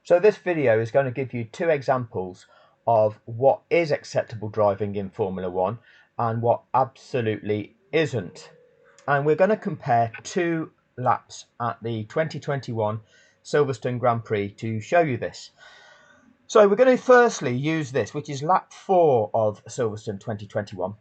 So this video is going to give you two examples of what is acceptable driving in Formula One and what absolutely isn't. And we're going to compare two laps at the 2021 Silverstone Grand Prix to show you this. So we're going to firstly use this, which is lap 4 of Silverstone 2021.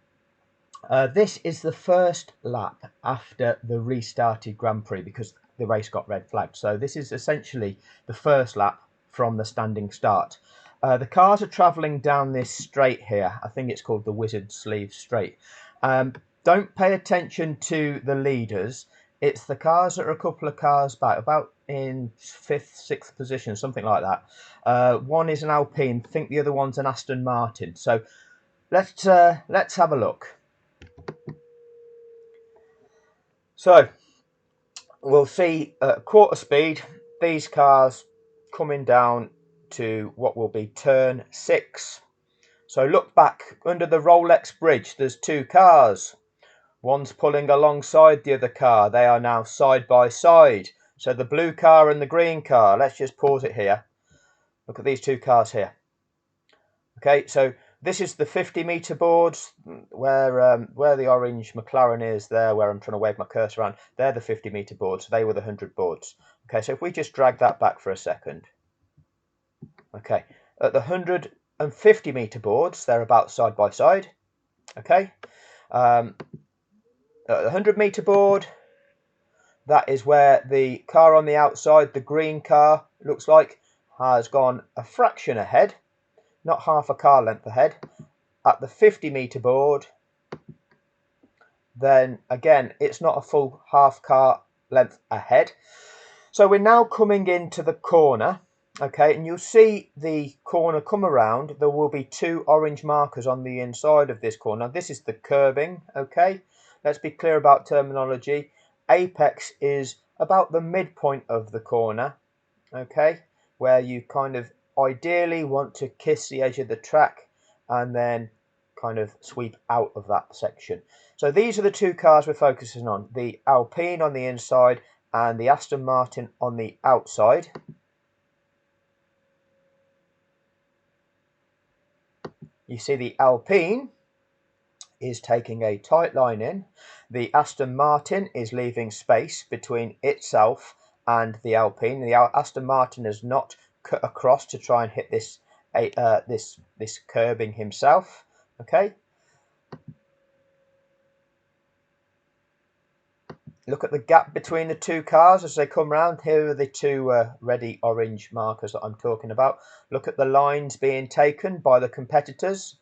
This is the first lap after the restarted Grand Prix because the race got red flagged. So this is essentially the first lap from the standing start. The cars are travelling down this straight here. I think it's called the Wizard Sleeve Straight. Don't pay attention to the leaders. It's the cars that are a couple of cars back, about in 5th, 6th position, something like that. One is an Alpine. I think the other one's an Aston Martin. So let's have a look. So we'll see at quarter speed these cars coming down to what will be turn 6. So look back under the Rolex bridge, there's two cars. One's pulling alongside the other car. They are now side by side. So the blue car and the green car. Let's just pause it here. Look at these two cars here. Okay, so this is the 50-meter boards where the orange McLaren is there, where I'm trying to wave my cursor around. They're the 50-meter boards. They were the 100 boards. Okay, so if we just drag that back for a second. Okay, at the 150-meter boards, they're about side by side. Okay, at the 100-meter board, that is where the car on the outside, the green car, looks like, has gone a fraction ahead. Not half a car length ahead. At the 50-meter board, then again, it's not a full half car length ahead. So we're now coming into the corner, okay, and you'll see the corner come around. There will be two orange markers on the inside of this corner. This is the curbing, okay. Let's be clear about terminology. Apex is about the midpoint of the corner, okay, where you kind of ideally want to kiss the edge of the track and then kind of sweep out of that section. So these are the two cars we're focusing on, the Alpine on the inside and the Aston Martin on the outside. You see the Alpine is taking a tight line in. The Aston Martin is leaving space between itself and the Alpine. The Aston Martin has not cut across to try and hit this curbing himself. Okay. Look at the gap between the two cars as they come round. Here are the two ready orange markers that I'm talking about. Look at the lines being taken by the competitors.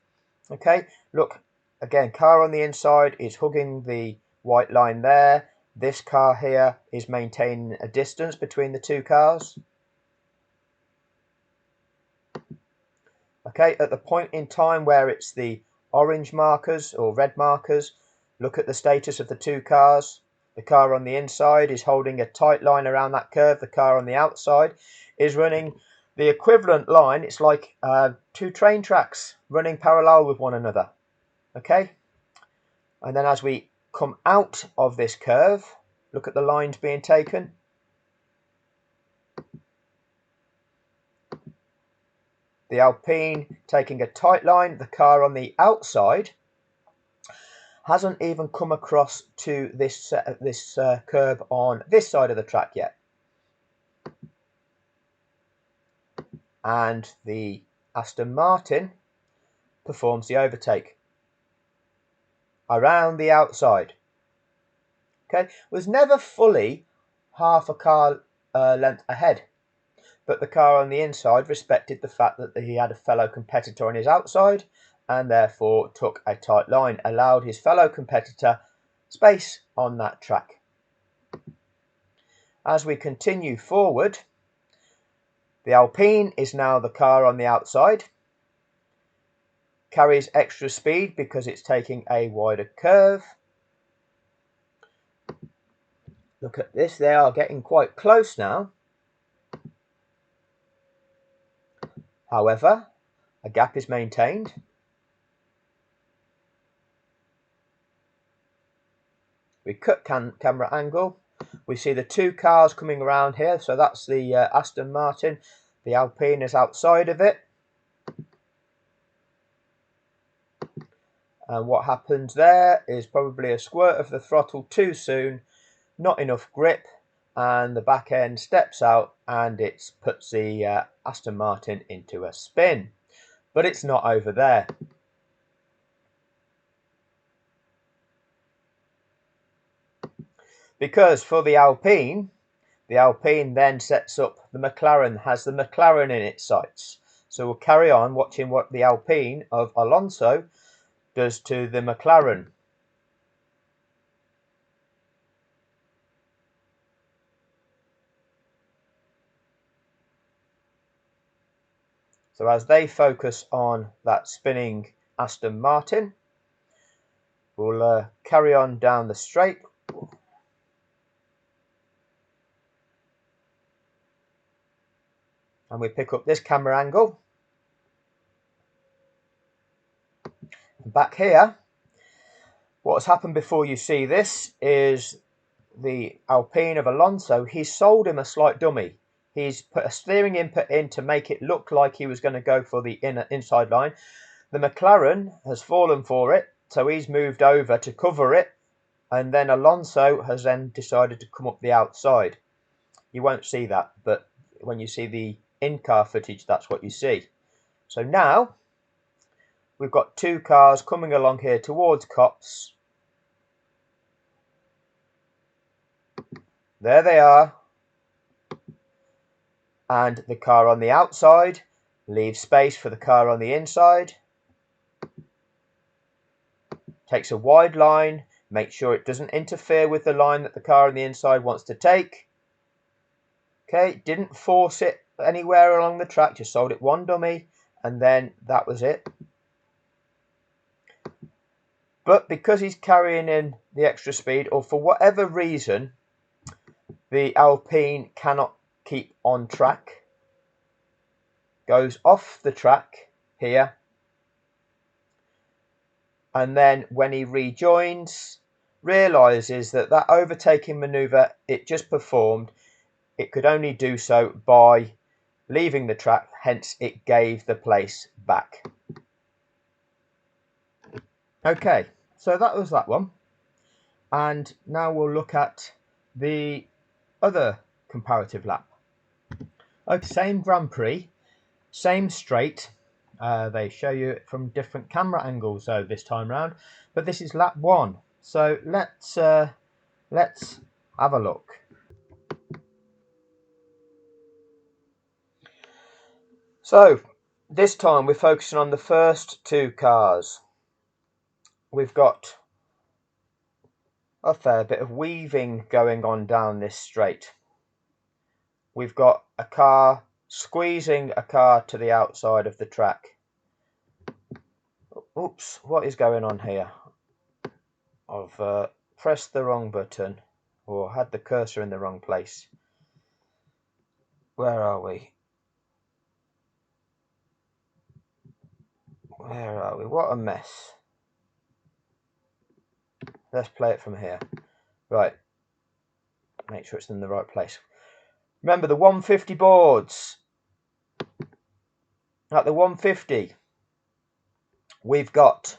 Okay. Look again. Car on the inside is hugging the white line there. This car here is maintaining a distance between the two cars. Okay, at the point in time where it's the orange markers or red markers, look at the status of the two cars. The car on the inside is holding a tight line around that curve. The car on the outside is running the equivalent line. It's like two train tracks running parallel with one another. Okay, and then as we come out of this curve, look at the lines being taken. The Alpine taking a tight line. The car on the outside hasn't even come across to this curb on this side of the track yet. And the Aston Martin performs the overtake around the outside. Okay, was never fully half a car length ahead. But the car on the inside respected the fact that he had a fellow competitor on his outside and therefore took a tight line, allowed his fellow competitor space on that track. As we continue forward, the Alpine is now the car on the outside, carries extra speed because it's taking a wider curve. Look at this, they are getting quite close now. However, a gap is maintained. We cut camera angle. We see the two cars coming around here. So that's the Aston Martin. The Alpine is outside of it. And what happens there is probably a squirt of the throttle too soon, not enough grip, and the back end steps out and it puts the Aston Martin into a spin. But it's not over there. Because for the Alpine then sets up the McLaren, has the McLaren in its sights. So we'll carry on watching what the Alpine of Alonso does to the McLaren. So as they focus on that spinning Aston Martin, we'll carry on down the straight. And we pick up this camera angle. And back here, what has happened before you see this is the Alpine of Alonso. He's sold him a slight dummy. He's put a steering input in to make it look like he was going to go for the inside line. The McLaren has fallen for it, so he's moved over to cover it. And then Alonso has then decided to come up the outside. You won't see that, but when you see the in-car footage, that's what you see. So now we've got two cars coming along here towards Copse. There they are. And the car on the outside leaves space for the car on the inside. Takes a wide line, make sure it doesn't interfere with the line that the car on the inside wants to take. Okay, didn't force it anywhere along the track, just sold it one dummy, and then that was it. But because he's carrying in the extra speed, or for whatever reason, the Alpine cannot keep on track, goes off the track here, and then when he rejoins, realizes that that overtaking maneuver it just performed, it could only do so by leaving the track, hence it gave the place back. Okay, so that was that one. And now we'll look at the other comparative lap. Okay, same Grand Prix, same straight. They show you it from different camera angles though this time round, but this is lap 1. So let's have a look. So this time we're focusing on the first two cars. We've got a fair bit of weaving going on down this straight. We've got a car squeezing a car to the outside of the track. Oops, what is going on here? I've pressed the wrong button, or had the cursor in the wrong place. Where are we? Where are we? What a mess. Let's play it from here. Right. Make sure it's in the right place. Remember the 150 boards. At the 150, we've got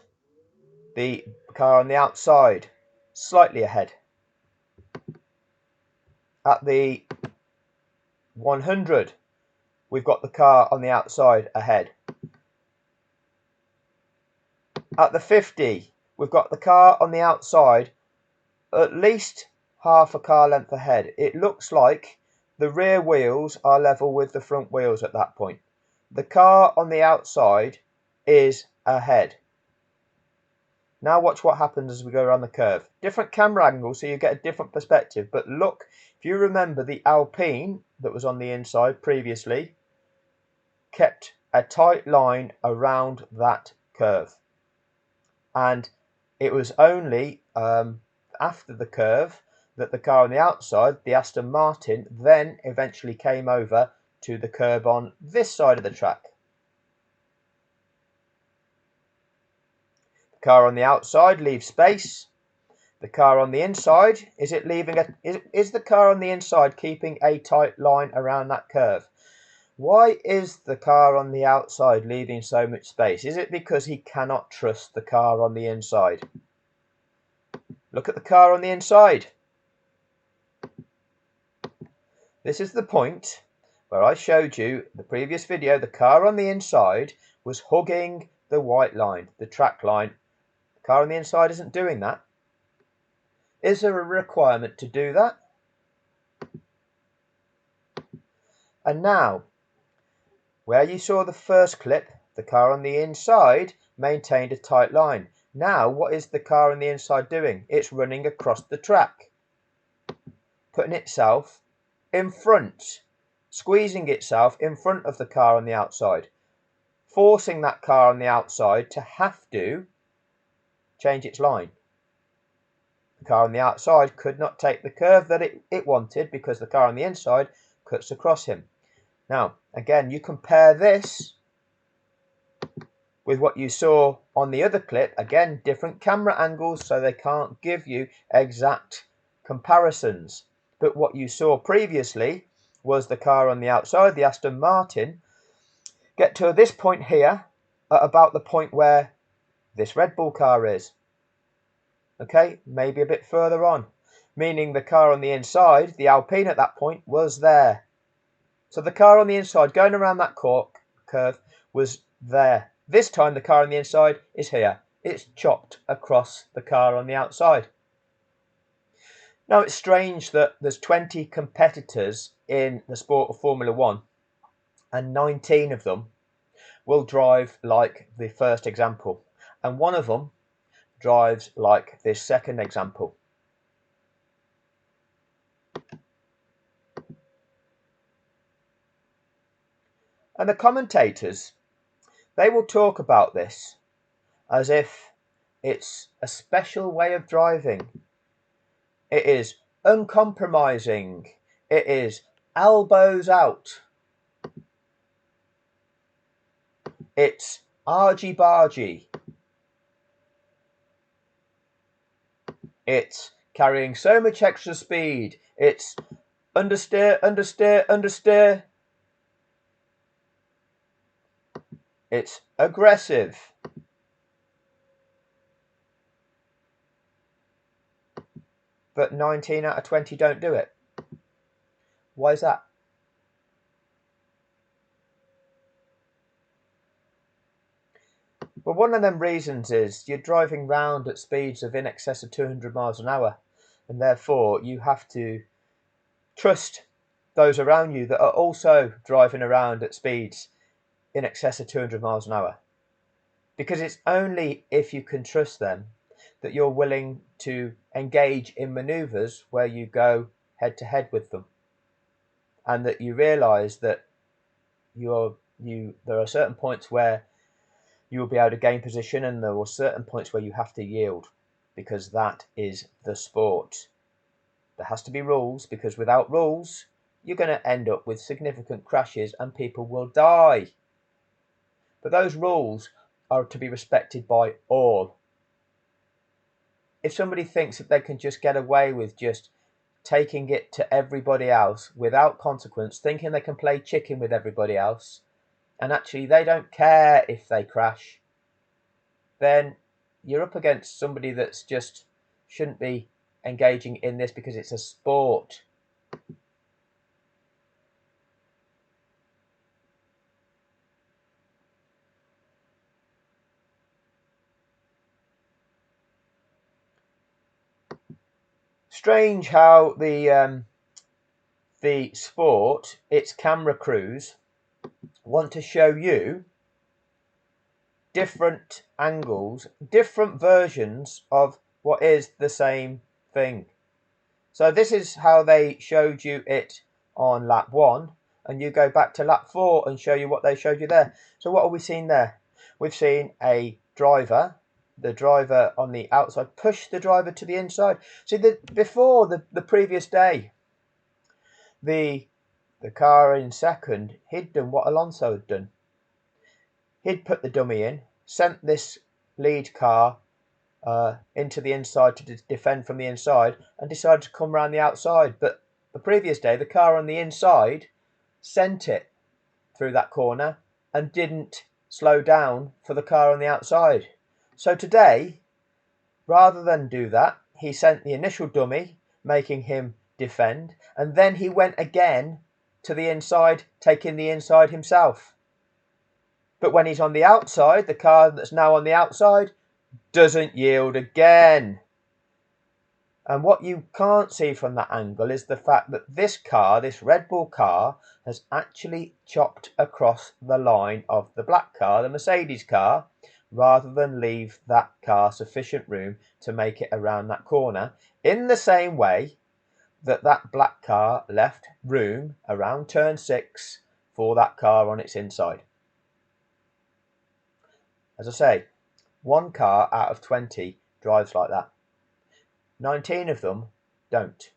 the car on the outside slightly ahead. At the 100, we've got the car on the outside ahead. At the 50, we've got the car on the outside at least half a car length ahead. It looks like the rear wheels are level with the front wheels at that point. The car on the outside is ahead. Now watch what happens as we go around the curve. Different camera angles, so you get a different perspective. But look, if you remember the Alpine that was on the inside previously, kept a tight line around that curve. And it was only after the curve that the car on the outside, the Aston Martin, then eventually came over to the curb on this side of the track. The car on the outside leaves space. The car on the inside, is it leaving is the car on the inside keeping a tight line around that curve? Why is the car on the outside leaving so much space? Is it because he cannot trust the car on the inside? Look at the car on the inside. This is the point where I showed you the previous video. The car on the inside was hugging the white line, the track line. The car on the inside isn't doing that. Is there a requirement to do that? And now, where you saw the first clip, the car on the inside maintained a tight line. Now, what is the car on the inside doing? It's running across the track, putting itself in front, squeezing itself in front of the car on the outside, forcing that car on the outside to have to change its line. The car on the outside could not take the curve that it wanted because the car on the inside cuts across him. Now, again, you compare this with what you saw on the other clip. Again, different camera angles, so they can't give you exact comparisons. But what you saw previously was the car on the outside, the Aston Martin, get to this point here at about the point where this Red Bull car is. Okay, maybe a bit further on, meaning the car on the inside, the Alpine at that point, was there. So the car on the inside going around that curve was there. This time the car on the inside is here. It's chopped across the car on the outside. Now, it's strange that there's 20 competitors in the sport of Formula One and 19 of them will drive like the first example, and one of them drives like this second example. And the commentators, they will talk about this as if it's a special way of driving. It is uncompromising. It is elbows out. It's argy-bargy. It's carrying so much extra speed. It's understeer, understeer, understeer. It's aggressive. But 19 out of 20 don't do it. Why is that? Well, one of them reasons is you're driving round at speeds of in excess of 200 miles an hour, and therefore you have to trust those around you that are also driving around at speeds in excess of 200 miles an hour. Because it's only if you can trust them that you're willing to engage in maneuvers where you go head to head with them, and that you realize that there are certain points where you will be able to gain position, and there are certain points where you have to yield, because that is the sport. There has to be rules, because without rules you're going to end up with significant crashes and people will die. But those rules are to be respected by all. If somebody thinks that they can just get away with just taking it to everybody else without consequence, thinking they can play chicken with everybody else, and actually they don't care if they crash, then you're up against somebody that's just shouldn't be engaging in this because it's a sport. Strange how the sport, its camera crews, want to show you different angles, different versions of what is the same thing. So this is how they showed you it on lap 1, and you go back to lap 4 and show you what they showed you there. So what have we seen there? We've seen a driver, the driver on the outside push the driver to the inside. See, before the previous day, the car in second, he'd done what Alonso had done. He'd put the dummy in, sent this lead car into the inside to defend from the inside, and decided to come around the outside. But the previous day, the car on the inside sent it through that corner and didn't slow down for the car on the outside. So today, rather than do that, he sent the initial dummy, making him defend, and then he went again to the inside, taking the inside himself. But when he's on the outside, the car that's now on the outside doesn't yield again. And what you can't see from that angle is the fact that this car, this Red Bull car, has actually chopped across the line of the black car, the Mercedes car, rather than leave that car sufficient room to make it around that corner, in the same way that that black car left room around turn 6 for that car on its inside. As I say, one car out of 20 drives like that. 19 of them don't.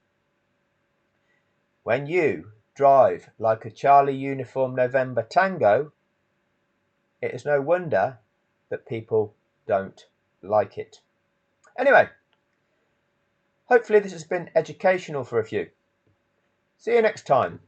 When you drive like a Charlie Uniform November Tango, it is no wonder that people don't like it. Anyway, hopefully this has been educational for a few. See you next time.